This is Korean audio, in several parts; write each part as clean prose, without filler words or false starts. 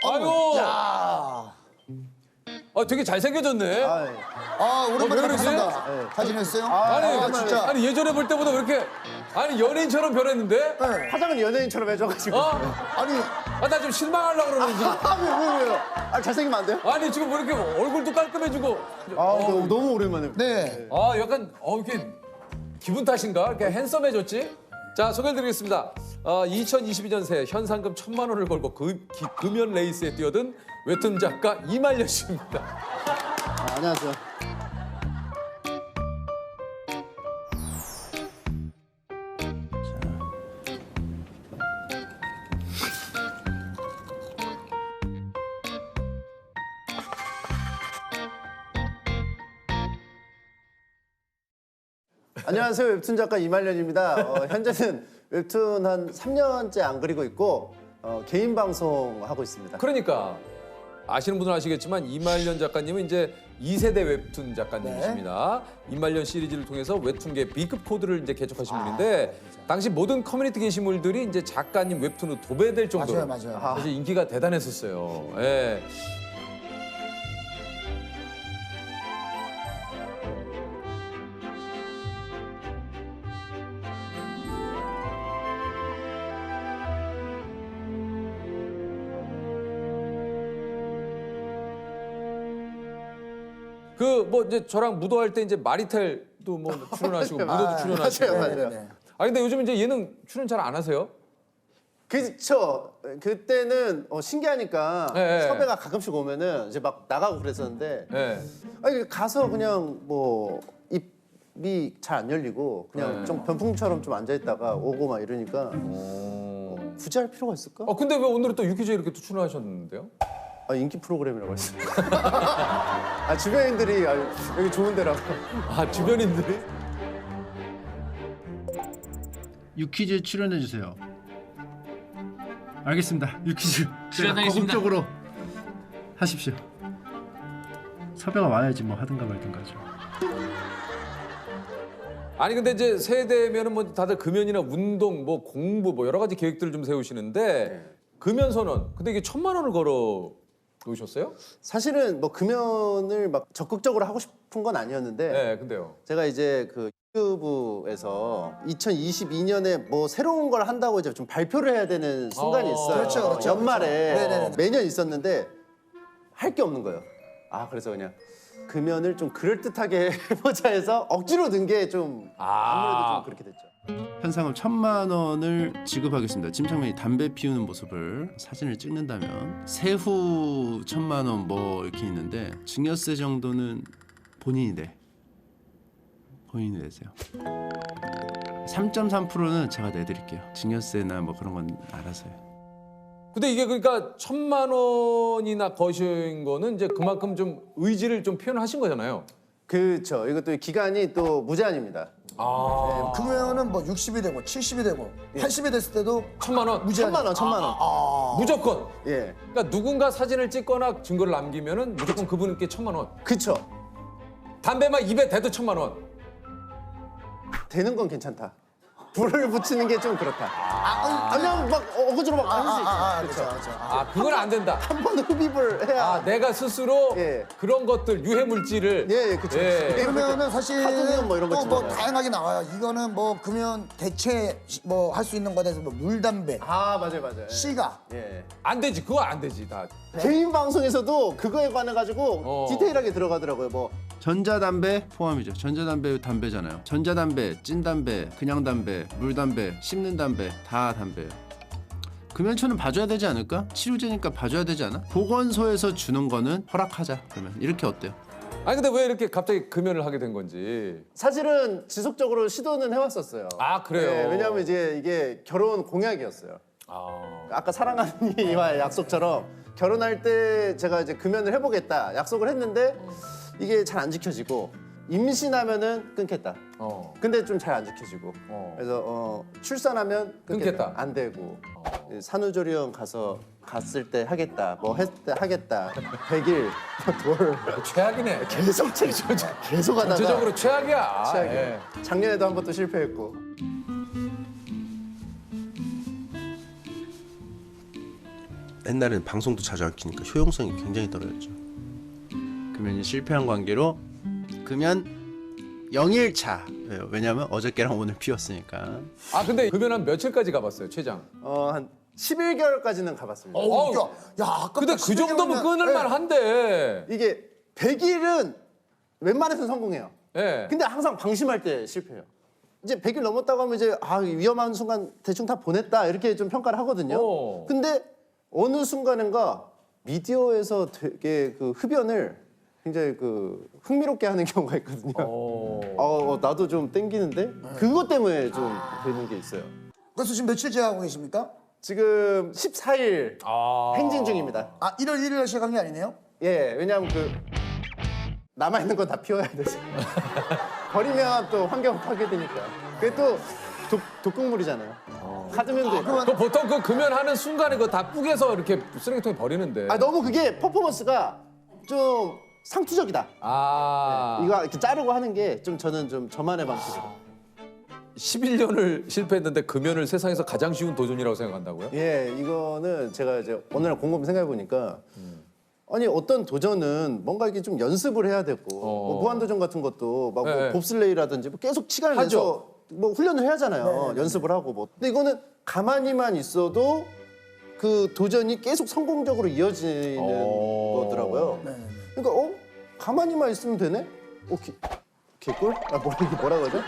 아유. 야. 되게 잘생겨졌네. 오랜만에 왜 그러지? 뵙습니다. 잘 지냈어요? 아니, 진짜. 아니 예전에 볼 때보다 왜 이렇게 연예인처럼 변했는데? 네. 화장은 연예인처럼 해줘가지고. 아니, 나 좀 실망하려고 그러는지. 왜요? 잘생기면 안 돼요? 아니 지금 뭐 이렇게 얼굴도 깔끔해지고. 너무 오랜만에. 네. 약간 이렇게 기분 탓인가? 이렇게 핸섬해졌지? 자, 소개해드리겠습니다. 2022년 새 현상금 1,000만 원을 걸고 금연 레이스에 뛰어든 웹툰 작가 이말년 씨입니다. 안녕하세요. 안녕하세요. 웹툰 작가 이말년입니다. 현재는 웹툰 한 3년째 안 그리고 있고 개인 방송 하고 있습니다. 그러니까 아시는 분은 아시겠지만 이말년 작가님은 이제 2세대 웹툰 작가님이십니다. 이말년 시리즈를 통해서 웹툰계 B급 코드를 이제 개척하신 분인데 당시 모든 커뮤니티 게시물들이 이제 작가님 웹툰으로 도배될 정도로 맞아요. 사실 인기가 대단했었어요. 예. 이제 저랑 무도할 때 이제 마리텔도 뭐 출연하시고 무도도 출연하시고. 맞아요. 근데 요즘 이제 예능 출연 잘 안 하세요? 그쵸. 그때는 신기하니까 네. 섭외가 가끔씩 오면은 이제 막 나가고 그랬었는데 네. 아니 가서 그냥 뭐 입이 잘 안 열리고 그냥 좀 변풍처럼 좀 앉아 있다가 오고 막 이러니까 굳이 할 필요가 있을까? 근데 왜 오늘은 또 유퀴즈에 이렇게 또 출연하셨는데요? 인기 프로그램이라고 했어요. 주변인들이 여기 좋은 데라고. 주변인들이? 유퀴즈 출연해 주세요. 알겠습니다. 유퀴즈 출연하겠습니다. 적극적으로 하십시오. 섭외가 와야지 뭐 하든가 말든가죠. 아니 근데 이제 세대면은 뭐 다들 금연이나 운동, 뭐 공부, 뭐 여러 가지 계획들을 좀 세우시는데 금연 선언. 근데 이게 1,000만 원을 걸어 놓으셨어요? 사실은 뭐 금연을 막 적극적으로 하고 싶은 건 아니었는데 네, 근데요. 제가 이제 그 유튜브에서 2022년에 뭐 새로운 걸 한다고 이제 좀 발표를 해야 되는 순간이 있어요. 그렇죠. 연말에 네네네. 매년 있었는데 할 게 없는 거예요. 그래서 그냥 금연을 좀 그럴듯하게 해보자 해서 억지로 든 게 좀 아무래도 좀 그렇게 됐죠. 현상금 1,000만 원을 지급하겠습니다. 침착맨이 담배 피우는 모습을 사진을 찍는다면 세후 1,000만 원 뭐 이렇게 있는데 증여세 정도는 본인이 내세요. 3.3%는 제가 내드릴게요. 증여세나 뭐 그런 건 알아서요. 근데 이게 그러니까 1,000만 원이나 거신 거는 이제 그만큼 좀 의지를 좀 표현하신 거잖아요. 그렇죠. 이것도 기간이 또 무제한입니다. 그러면은 뭐 60이 되고 70이 되고 80이 됐을 때도 1,000만 원. 1,000만 원. 무조건. 예. 그러니까 누군가 사진을 찍거나 증거를 남기면은 무조건 그분께 1,000만 원. 그쵸. 담배만 입에 대도 1,000만 원. 되는 건 괜찮다. 불을 붙이는 게 좀 그렇다. 아니면 막 억지로 막 하는 수 있죠. 그렇죠. 그건 안 된다. 한 번 흡입을 해야. 내가 스스로 예. 그런 것들 유해 물질을 예, 그쵸. 그러면은 사실 하드면 뭐 이런 거 또 뭐 있잖아요. 다양하게 나와요. 이거는 뭐 금연 대체 뭐 할 수 있는 거에 대해서 뭐 물담배, 맞아요. 시가. 예. 안 되지. 그거 안 되지. 다. 개인 방송에서도 그거에 관해 가지고 디테일하게 들어가더라고요. 뭐 전자담배 포함이죠. 전자담배 담배잖아요. 전자담배, 찐담배, 그냥 담배, 물담배, 씹는 담배 다 담배예요. 금연초는 봐줘야 되지 않을까? 치료제니까 봐줘야 되지 않아? 보건소에서 주는 거는 허락하자. 그러면 이렇게 어때요? 아니 근데 왜 이렇게 갑자기 금연을 하게 된 건지. 사실은 지속적으로 시도는 해왔었어요. 그래요? 네, 왜냐하면 이제 이게 결혼 공약이었어요. 아까 사랑하는 이와의 약속처럼 결혼할 때 제가 이제 금연을 해보겠다 약속을 했는데 이게 잘 안 지켜지고 임신하면은 끊겠다. 근데 좀 잘 안 지켜지고 그래서 출산하면 끊겠다. 안 되고 산후조리원 갔을 때 하겠다. 뭐 했을 때 하겠다. 100일 돌 최악이네. 계속 하다가 전체적으로 최악이야. 최악이에요. 예. 작년에도 한 번 또 실패했고. 옛날에는 방송도 자주 안 키니까 효용성이 굉장히 떨어졌죠. 금연이 실패한 관계로 금연 0일차. 왜냐면 어저께랑 오늘 피웠으니까. 아 근데 금연 한 며칠까지 가봤어요, 최장? 한 11개월까지는 가봤습니다. 어우, 야, 아까 근데 그 정도면 끊을 만한데. 이게 100일은 웬만해서는 성공해요. 예. 근데 항상 방심할 때 실패해요. 이제 100일 넘었다고 하면 이제 위험한 순간 대충 다 보냈다 이렇게 좀 평가를 하거든요. 근데 어느 순간인가 미디어에서 되게 그 흡연을 굉장히 그 흥미롭게 하는 경우가 있거든요. 나도 좀 땡기는데 그것 때문에 좀 되는 게 있어요. 그래서 지금 며칠째 하고 계십니까? 지금 14일 행진 중입니다. 1월 1일에 시작한 게 아니네요? 예, 왜냐하면 그 남아있는 건 다 피워야 되지. 버리면 또 환경 파괴되니까. 그게 또 독극물이잖아요. 카드뮴도 있고. 그 보통 그 금연하는 순간에 그거 다 뿌개서 이렇게 쓰레기통에 버리는데. 너무 그게 퍼포먼스가 좀 상투적이다. 이거 이렇게 자르고 하는 게 좀 저는 좀 저만의 방식이에요. 11년을 실패했는데 금연을 세상에서 가장 쉬운 도전이라고 생각한다고요? 예, 이거는 제가 이제 오늘 곰곰이 생각해 보니까 아니 어떤 도전은 뭔가 이렇게 좀 연습을 해야 되고 뭐 무한도전 같은 것도 막 뭐 네. 봅슬레이라든지 뭐 계속 시간을 하죠. 내서 뭐 훈련을 해야 하잖아요. 연습을 하고 뭐. 근데 이거는 가만히만 있어도 그 도전이 계속 성공적으로 이어지는 거더라고요. 그러니까 가만히만 있으면 되네? 개꿀? 이게 뭐라 그러죠?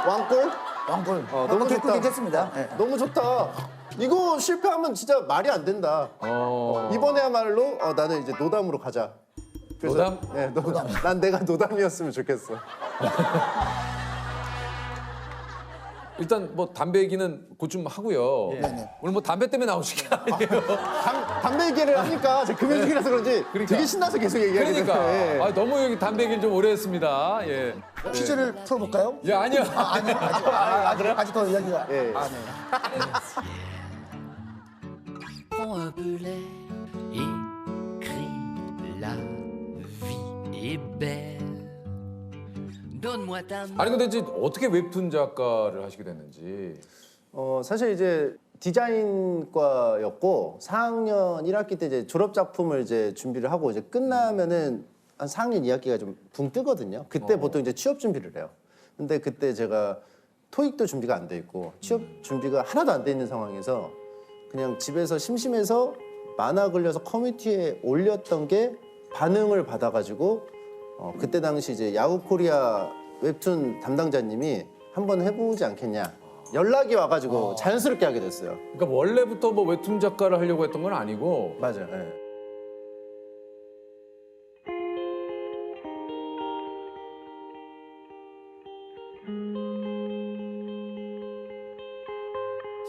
왕꿀? 왕골. 너무 좋다. 괜찮습니다. 네. 너무 좋다. 이거 실패하면 진짜 말이 안 된다. 이번에야말로 나는 이제 노담으로 가자. 그래서, 노담? 네, 노담. 난 내가 노담이었으면 좋겠어. 일단 뭐 담배 얘기는 곧 좀 하고요. 오늘 뭐 담배 때문에 나오신 게 아니에요. 담배 얘기를 하니까 제가 금연 중이라서 그런지 되게 신나서 계속 얘기하게 되는데. 그러니까 너무 여기 담배 얘기를 좀 오래 했습니다. 예. 퀴즈를 풀어볼까요? 예, 아니요. 아니요. 아직 더 이야기가. 예. 네. Prends un peu l'air, écris la vie est belle. Donne-moi ta main. 아니 근데 이제 어떻게 웹툰 작가를 하시게 됐는지. 사실 이제 디자인과였고 4학년 1학기 때 이제 졸업 작품을 이제 준비를 하고 이제 끝나면은 한 4학년 2학기가 좀 붕 뜨거든요. 그때 보통 이제 취업 준비를 해요. 근데 그때 제가 토익도 준비가 안 돼 있고 취업 준비가 하나도 안 돼 있는 상황에서 그냥 집에서 심심해서 만화 그려서 커뮤니티에 올렸던 게 반응을 받아가지고 그때 당시 이제 야후 코리아 웹툰 담당자님이 한번 해보지 않겠냐 연락이 와가지고 자연스럽게 하게 됐어요. 그러니까 원래부터 뭐 웹툰 작가를 하려고 했던 건 아니고. 맞아요. 예.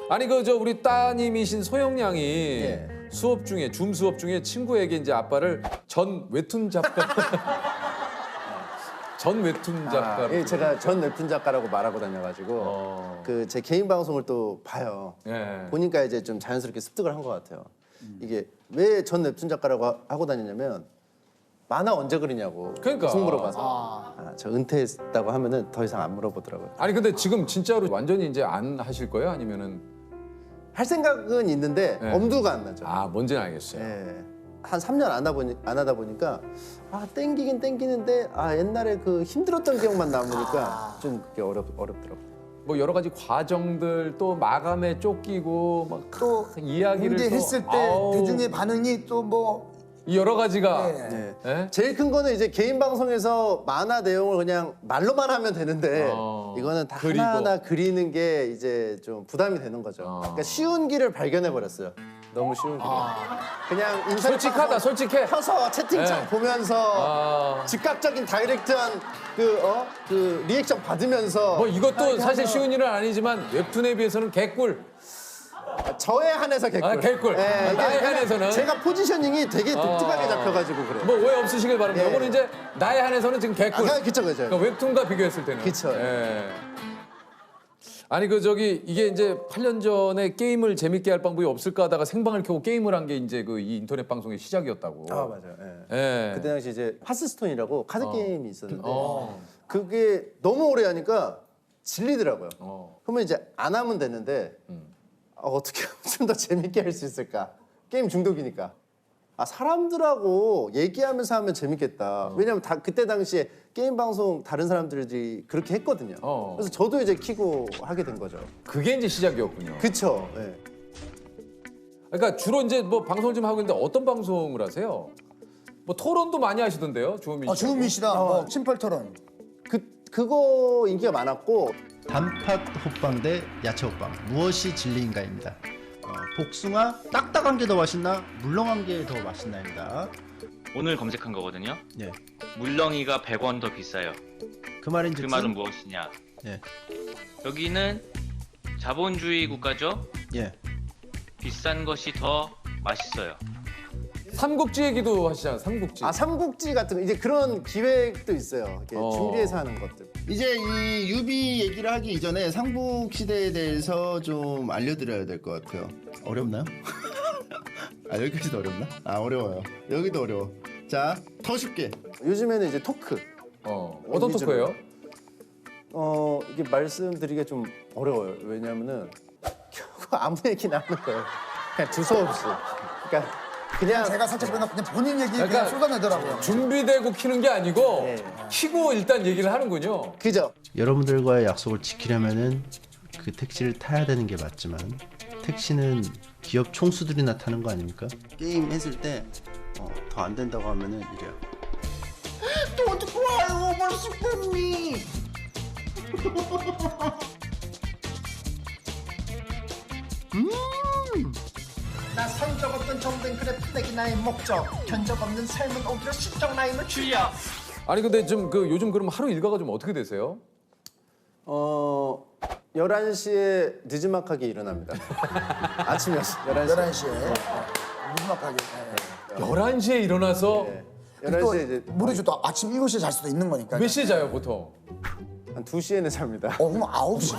아니 그 저 우리 따님이신 소영 양이 예. 수업 중에 줌 수업 중에 친구에게 이제 아빠를 전 웹툰 작가 전 웹툰 작가로. 예, 제가 전 웹툰 작가라고 말하고 다녀가지고 그 제 개인 방송을 또 봐요. 예. 보니까 이제 좀 자연스럽게 습득을 한 것 같아요. 이게 왜 전 웹툰 작가라고 하고 다니냐면 만화 언제 그리냐고 그러니까. 계속 물어봐서 저 은퇴했다고 하면은 더 이상 안 물어보더라고요. 아니 근데 지금 진짜로 완전히 이제 안 하실 거예요? 아니면은 할 생각은 있는데 네. 엄두가 안 나죠. 뭔지는 알겠어요. 예. 한 3년 안 하다 보니까 땡기긴 땡기는데 옛날에 그 힘들었던 기억만 남으니까 좀 그게 어렵더라고요. 뭐 여러 가지 과정들 또 마감에 쫓기고 막 또 이야기를 공개 또- 했을 때 아우, 대중의 반응이 또 뭐 이 여러 가지가 네. 예? 제일 큰 거는 이제 개인 방송에서 만화 내용을 그냥 말로만 하면 되는데 이거는 다 그리고. 하나하나 그리는 게 이제 좀 부담이 되는 거죠. 그러니까 쉬운 길을 발견해 버렸어요. 너무 쉬운 길. 그냥 인터넷 솔직하다, 방송 솔직해. 켜서 채팅창 네. 보면서 즉각적인 다이렉트한 그 리액션 받으면서 뭐 이것도 사실 쉬운 일은 아니지만 웹툰에 비해서는 개꿀. 저에 한해서 개꿀. 개꿀. 이게 나에 그냥 한해서는. 제가 포지셔닝이 되게 독특하게 잡혀가지고 그래요. 뭐 오해 없으시길 바랍니다. 예. 이거는 이제 나에 한해서는 지금 개꿀. 그쵸. 그러니까 웹툰과 비교했을 때는. 그쵸. 예. 아니 이게 이제 8년 전에 게임을 재밌게 할 방법이 없을까 하다가 생방을 켜고 게임을 한 게 이제 그 이 인터넷 방송의 시작이었다고. 맞아요. 예. 예. 그때 당시 이제 하스스톤이라고 카드 게임이 있었는데 그게 너무 오래 하니까 질리더라고요. 그러면 이제 안 하면 되는데 어떻게 하면 좀 더 재밌게 할 수 있을까? 게임 중독이니까. 아 사람들하고 얘기하면서 하면 재밌겠다. 왜냐면 그때 당시에 게임 방송 다른 사람들이 그렇게 했거든요. 그래서 저도 이제 키고 하게 된 거죠. 그게 이제 시작이었군요. 그쵸. 네. 그러니까 주로 이제 뭐 방송을 좀 하고 있는데 어떤 방송을 하세요? 뭐 토론도 많이 하시던데요, 주호민 씨. 주은미 씨랑 뭐 심펄 토론. 그거 인기가 많았고 단팥 호빵 대 야채 호빵 무엇이 진리인가입니다. 복숭아 딱딱한 게 더 맛있나 물렁한 게 더 맛있나입니다. 오늘 검색한 거거든요. 예. 물렁이가 100원 더 비싸요. 그 말인 그 즉슨 말은 무엇이냐? 예. 여기는 자본주의 국가죠. 예. 비싼 것이 더 맛있어요. 삼국지 얘기도 하시잖아요, 삼국지. 아 삼국지 같은 거 이제 그런 기획도 있어요. 이렇게 준비해서 하는 것들. 이제 이 유비 얘기를 하기 이전에 삼국 시대에 대해서 좀 알려드려야 될 것 같아요. 어렵나요? 아 여기까지도 어렵나? 아 어려워요. 여기도 어려워. 자 더 쉽게. 요즘에는 이제 토크. 어떤 토크예요? 이게 말씀드리기가 좀 어려워요. 왜냐면은 결국 아무 얘기나 하는 거예요. 그냥 두서없이. 그러니까 그냥 제가 살짝 그냥 본인 얘기 그냥 약간 쏟아내더라고요. 준비되고 키는 게 아니고 네. 키고 일단 얘기를 하는군요. 그죠? 여러분들과의 약속을 지키려면은 그 택시를 타야 되는 게 맞지만 택시는 기업 총수들이나 타는 거 아닙니까? 게임 했을 때 더 안 된다고 하면은 이래요. 또 어떻게 와요? 벌써 꿈이. 나 성적 없던 정된 그래프내기 나의 목적 견적 없는 삶은 오히려 실적 라임을 줄여 아니 근데 좀 그 요즘 그럼 하루 일과가 좀 어떻게 되세요? 11시에 늦지막하게 일어납니다. 아침 11시. 11시에 무지막하게. 11시에 일어나서 네. 또 11시에 이제 모르죠. 또 아침 7시에 잘 수도 있는 거니까. 몇 시에 자요 보통? 한 2시에는 잡니다. 그럼 9시.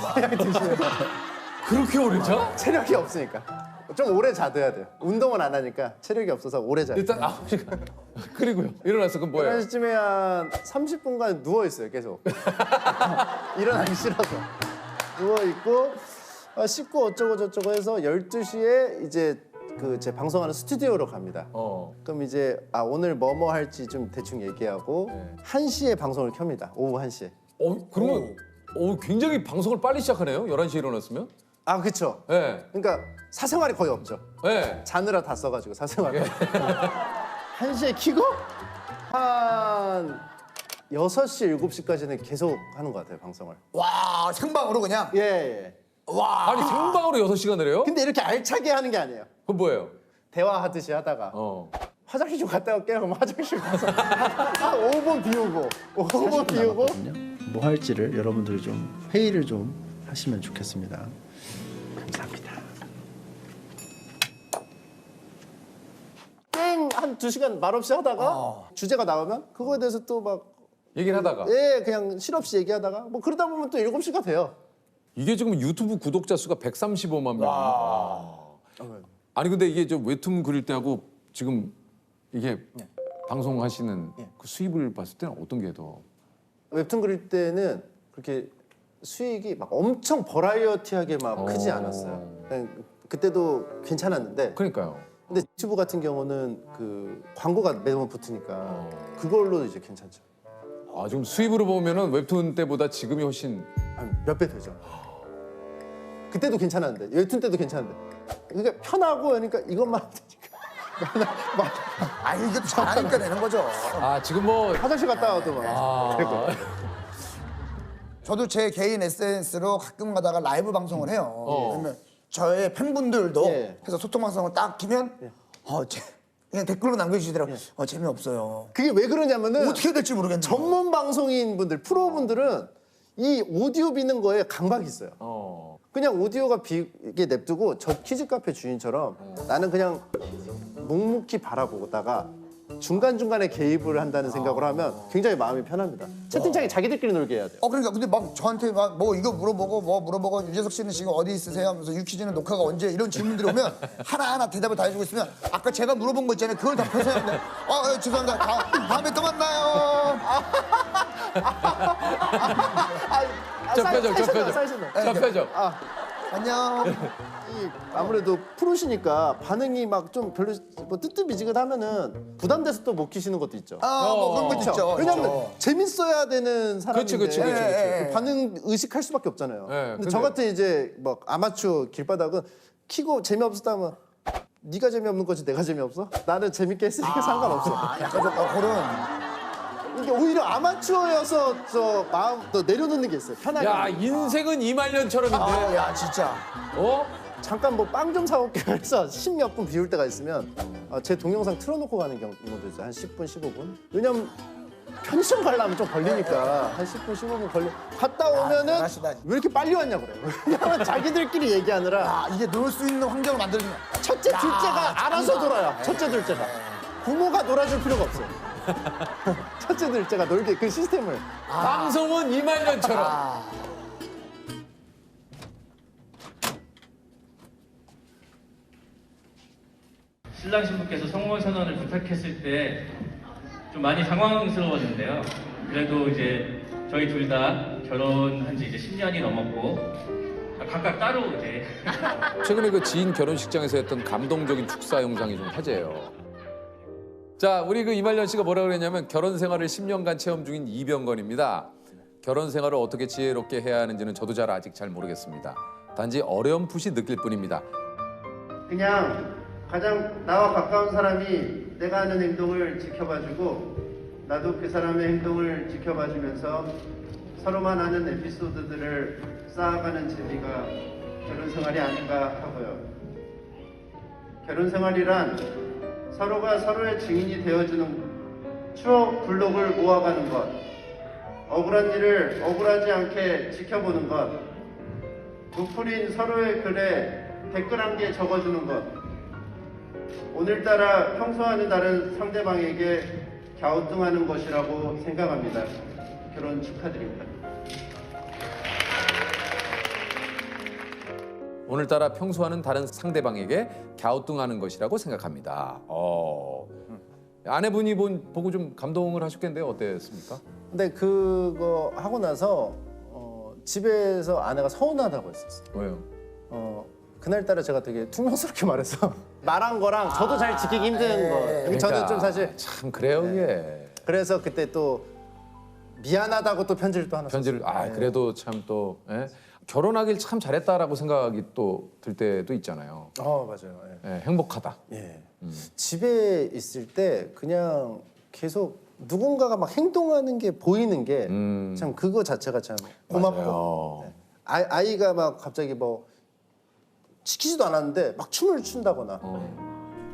그렇게 오래 자? 체력이 없으니까. 좀 오래 자둬야 돼요. 운동은 안 하니까 체력이 없어서 오래 자요. 일단 9시간. 그리고요. 일어나서 그럼 뭐예요? 11시쯤에 한 30분간 누워있어요, 계속. 일어나기 싫어서. 누워있고, 씻고 어쩌고 저쩌고 해서 12시에 이제 그 제 방송하는 스튜디오로 갑니다. 그럼 이제 오늘 뭐 할지 좀 대충 얘기하고 네. 1시에 방송을 켭니다. 오후 1시에. 그러면 굉장히 방송을 빨리 시작하네요. 11시에 일어났으면? 그쵸. 네. 그러니까 사생활이 거의 없죠. 네. 자느라 다 써가지고 사생활. 1시에 키고 한 6시, 7시까지는 계속 하는 것 같아요, 방송을. 와, 생방으로 그냥. 예. 와. 아니 생방으로 6시간을 해요? 근데 이렇게 알차게 하는 게 아니에요. 그건 뭐예요? 대화하듯이 하다가 화장실 좀 갔다 올게요. 그럼 화장실 가서 한 5분 비우고 5분 비우고 뭐 할지를 여러분들이 좀 회의를 좀 하시면 좋겠습니다. 감사합니다. 게임 한 2시간 말없이 하다가 주제가 나오면 그거에 대해서 또 막 얘기를 하다가. 그냥 실없이 얘기하다가 뭐 그러다 보면 또 7시가 돼요. 이게 지금 유튜브 구독자 수가 135만 명. 아니 근데 이게 저 웹툰 그릴 때하고 지금 이게 방송하시는 그 수입을 봤을 때는 어떤 게 더? 웹툰 그릴 때는 그렇게 수익이 막 엄청 버라이어티하게 막 크지 않았어요. 그냥 그때도 괜찮았는데 그러니까요. 근데 유튜브 같은 경우는 그 광고가 매번 붙으니까 그걸로 이제 괜찮죠. 지금 수입으로 보면은 웹툰 때보다 지금이 훨씬 몇 배 되죠. 그때도 괜찮았는데 웹툰 때도 괜찮은데 그러니까 편하고 그러니까 이것만 하면 되니까 이게 잘하니까 되는 거죠. 지금 뭐 화장실 갔다 와도 막 그리고 저도 제 개인 SNS로 가끔 가다가 라이브 방송을 해요. 그러면 저의 팬분들도 예. 해서 소통 방송을 딱 키면 그냥 댓글로 남겨주시더라고요. 재미없어요. 그게 왜 그러냐면은 어떻게 될지 모르겠네요. 전문 방송인 분들 프로분들은 이 오디오 비는 거에 강박이 있어요. 그냥 오디오가 비게 냅두고 저 키즈 카페 주인처럼 나는 그냥 묵묵히 바라보다가 중간중간에 개입을 한다는 생각을 하면 굉장히 마음이 편합니다. 채팅창에 자기들끼리 놀게 해야 돼요. 그러니까 근데 막 저한테 막 뭐 이거 물어보고 유재석 씨는 지금 어디 있으세요? 하면서 유퀴즈는 녹화가 언제 이런 질문들이 오면 하나하나 대답을 다 해주고 있으면 아까 제가 물어본 거 있잖아요. 그걸 답해서 하는데 죄송합니다. 다음에 또 만나요. 저 표정. 안녕. 이 아무래도 프로시니까 반응이 막 좀 별로 뭐 뜨뜻미지근하면은 부담돼서 또 못 키시는 것도 있죠. 뭐 그런 것도 있죠. 왜냐면 있죠. 재밌어야 되는 사람인데 그치. 그 반응 의식할 수밖에 없잖아요. 네, 근데 저 같은 이제 뭐 아마추어 길바닥은 키고 재미없었다면 네가 재미없는 거지 내가 재미없어? 나는 재밌게 했으니까 상관없어. 약간 좀 그런. 이게 오히려 아마추어여서 저 마음 더 내려놓는 게 있어요. 편하게. 야 인생은 2만년처럼인데. 야 진짜. 어? 잠깐 뭐 빵 좀 사올게 해서 10몇 분 비울 때가 있으면 제 동영상 틀어놓고 가는 경우도 있어요. 한 10분, 15분. 왜냐면 편의점 가려면 좀 걸리니까 한 10분, 15분 갔다 오면은 대단하시다. 왜 이렇게 빨리 왔냐 그래요. 왜냐면 자기들끼리 얘기하느라 아 이게 놀 수 있는 환경을 만들면. 첫째, 둘째가 알아서 놀아요. 첫째, 둘째가. 부모가 놀아줄 필요가 없어요. 첫째, 둘째가 놀게 그 시스템을. 방송은 2만년처럼. 신랑 신부께서 성혼 선언을 부탁했을 때 좀 많이 당황스러웠는데요. 그래도 이제 저희 둘 다 결혼한 지 이제 10년이 넘었고 각각 따로 이제 최근에 그 지인 결혼식장에서 했던 감동적인 축사 영상이 좀 화제예요. 자, 우리 그 이말년 씨가 뭐라 그랬냐면 결혼 생활을 10년간 체험 중인 이병건입니다. 결혼 생활을 어떻게 지혜롭게 해야 하는지는 저도 아직 잘 모르겠습니다. 단지 어렴풋이 느낄 뿐입니다. 그냥 가장 나와 가까운 사람이 내가 하는 행동을 지켜봐주고 나도 그 사람의 행동을 지켜봐주면서 서로만 아는 에피소드들을 쌓아가는 재미가 결혼 생활이 아닌가 하고요. 결혼 생활이란 서로가 서로의 증인이 되어주는 추억 블록을 모아가는 것, 억울한 일을 억울하지 않게 지켜보는 것, 부풀인 서로의 글에 댓글 한 개 적어주는 것, 오늘따라 평소와는 다른 상대방에게 갸우뚱하는 것이라고 생각합니다. 결혼 축하드립니다. 오늘따라 평소와는 다른 상대방에게 갸우뚱하는 것이라고 생각합니다. 아내분이 보고 좀 감동을 하셨겠는데요. 어땠습니까? 근데 그거 하고 나서 집에서 아내가 서운하다고 했었어요. 왜요? 그날따라 제가 되게 퉁명스럽게 말해서 말한 거랑 저도 잘 지키기 힘든 거. 저는 좀 사실 참 그래요 이게. 그래서 그때 또 미안하다고 또 편지를 또 하나 편지를 썼어요. 그래도 참 또 결혼하길 참 잘했다라고 생각이 또 들 때도 있잖아요. 맞아요. 행복하다. 예. 집에 있을 때 그냥 계속 누군가가 막 행동하는 게 보이는 게 참 그거 자체가 참 고맙고 맞아요. 아이가 막 갑자기 뭐 시키지도 않았는데 막 춤을 춘다거나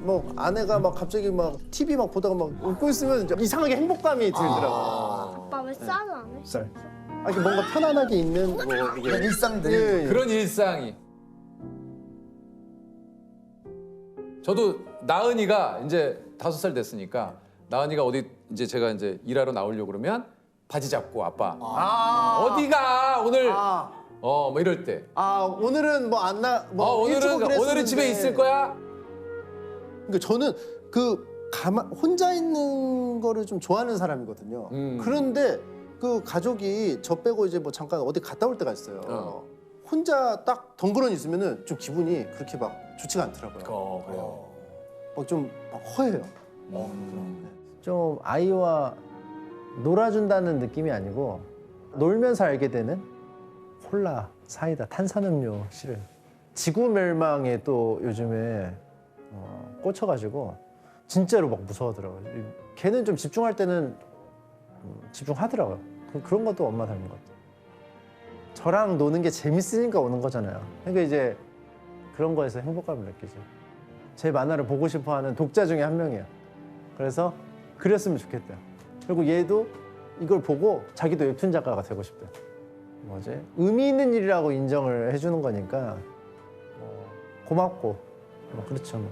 뭐 아내가 막 갑자기 막 TV 막 보다가 막 웃고 있으면 이제 이상하게 행복감이 들더라고요. 아빠 왜 쌀을 안 해? 쌀. 이렇게 뭔가 편안하게 있는 뭐 이게 그런 일상들이. 예, 예. 그런 일상이. 저도 나은이가 이제 5살 됐으니까 나은이가 어디 이제 제가 이제 일하러 나오려고 그러면 바지 잡고 아빠 어디가 오늘 뭐 이럴 때. 오늘은 뭐 안 나 뭐 오늘은 집에 있을 거야? 그러니까 저는 혼자 있는 거를 좀 좋아하는 사람이거든요. 그런데 그 가족이 저 빼고 이제 뭐 잠깐 어디 갔다 올 때가 있어요. 혼자 딱 덩그러니 있으면은 좀 기분이 그렇게 막 좋지가 않더라고요. 그래요. 막 좀 막 허해요. 좀 아이와 놀아준다는 느낌이 아니고 놀면서 알게 되는 콜라, 사이다, 탄산음료 실은 지구 멸망에 또 요즘에 꽂혀가지고 진짜로 막 무서워하더라고요. 걔는 좀 집중할 때는 집중하더라고요. 그런 것도 엄마 닮은 것 같아요. 저랑 노는 게 재밌으니까 오는 거잖아요. 그러니까 이제 그런 거에서 행복감을 느끼죠. 제 만화를 보고 싶어하는 독자 중에 한 명이에요. 그래서 그렸으면 좋겠대요. 그리고 얘도 이걸 보고 자기도 웹툰 작가가 되고 싶대요. 뭐지? 의미 있는 일이라고 인정을 해주는 거니까 고맙고 그렇죠 뭐.